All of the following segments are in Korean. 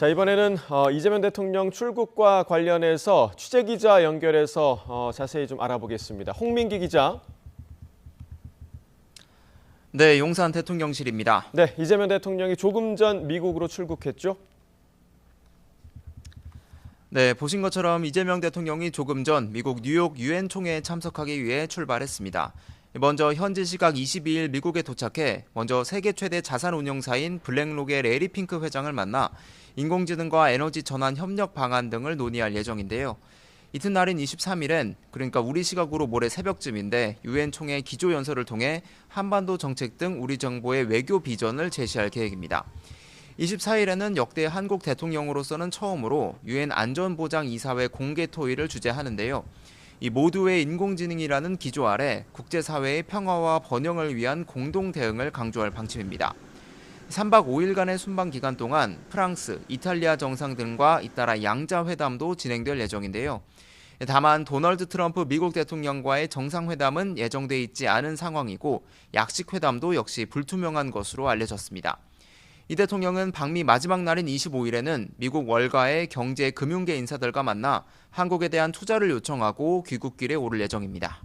자, 이번에는 이재명 대통령 출국과 관련해서 취재기자 연결해서 자세히 좀 알아보겠습니다. 홍민기 기자. 네, 용산 대통령실입니다. 네, 이재명 대통령이 조금 전 미국으로 출국했죠? 네, 보신 것처럼 이재명 대통령이 조금 전 미국 뉴욕 유엔 총회에 참석하기 위해 출발했습니다. 먼저 현지 시각 22일 미국에 도착해 먼저 세계 최대 자산 운용사인 블랙록의 레리 핑크 회장을 만나 인공지능과 에너지 전환 협력 방안 등을 논의할 예정인데요. 이튿날인 23일엔 그러니까 우리 시각으로 모레 새벽쯤인데 유엔 총회 기조연설을 통해 한반도 정책 등 우리 정부의 외교 비전을 제시할 계획입니다. 24일에는 역대 한국 대통령으로서는 처음으로 유엔 안전보장이사회 공개 토의를 주재하는데요. 이 모두의 인공지능이라는 기조 아래 국제사회의 평화와 번영을 위한 공동 대응을 강조할 방침입니다. 3박 5일간의 순방 기간 동안 프랑스, 이탈리아 정상 등과 잇따라 양자 회담도 진행될 예정인데요. 다만 도널드 트럼프 미국 대통령과의 정상회담은 예정돼 있지 않은 상황이고 약식 회담도 역시 불투명한 것으로 알려졌습니다. 이 대통령은 방미 마지막 날인 25일에는 미국 월가의 경제 금융계 인사들과 만나 한국에 대한 투자를 요청하고 귀국길에 오를 예정입니다.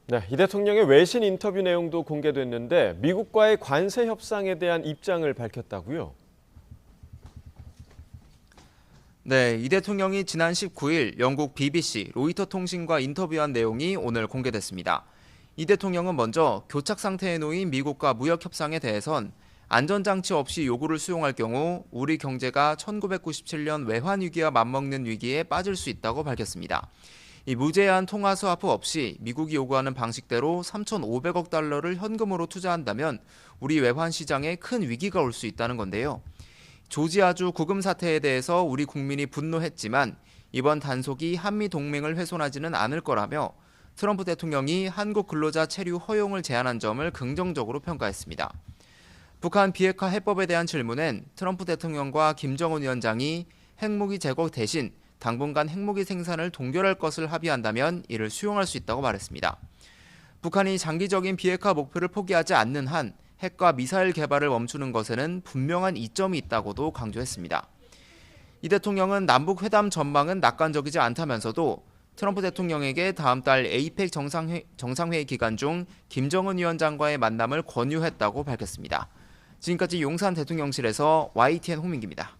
네, 이 대통령의 외신 인터뷰 내용도 공개됐는데 미국과의 관세 협상에 대한 입장을 밝혔다고요? 네, 이 대통령이 지난 19일 영국 BBC, 로이터 통신과 인터뷰한 내용이 오늘 공개됐습니다. 이 대통령은 먼저 교착 상태에 놓인 미국과 무역 협상에 대해선 안전장치 없이 요구를 수용할 경우 우리 경제가 1997년 외환위기와 맞먹는 위기에 빠질 수 있다고 밝혔습니다. 이 무제한 통화 스와프 없이 미국이 요구하는 방식대로 3,500억 달러를 현금으로 투자한다면 우리 외환 시장에 큰 위기가 올 수 있다는 건데요. 조지아주 구금 사태에 대해서 우리 국민이 분노했지만 이번 단속이 한미 동맹을 훼손하지는 않을 거라며 트럼프 대통령이 한국 근로자 체류 허용을 제안한 점을 긍정적으로 평가했습니다. 북한 비핵화 해법에 대한 질문엔 트럼프 대통령과 김정은 위원장이 핵무기 제거 대신 당분간 핵무기 생산을 동결할 것을 합의한다면 이를 수용할 수 있다고 말했습니다. 북한이 장기적인 비핵화 목표를 포기하지 않는 한 핵과 미사일 개발을 멈추는 것에는 분명한 이점이 있다고도 강조했습니다. 이 대통령은 남북 회담 전망은 낙관적이지 않다면서도 트럼프 대통령에게 다음 달 에이펙 정상회의 기간 중 김정은 위원장과의 만남을 권유했다고 밝혔습니다. 지금까지 용산 대통령실에서 YTN 홍민기입니다.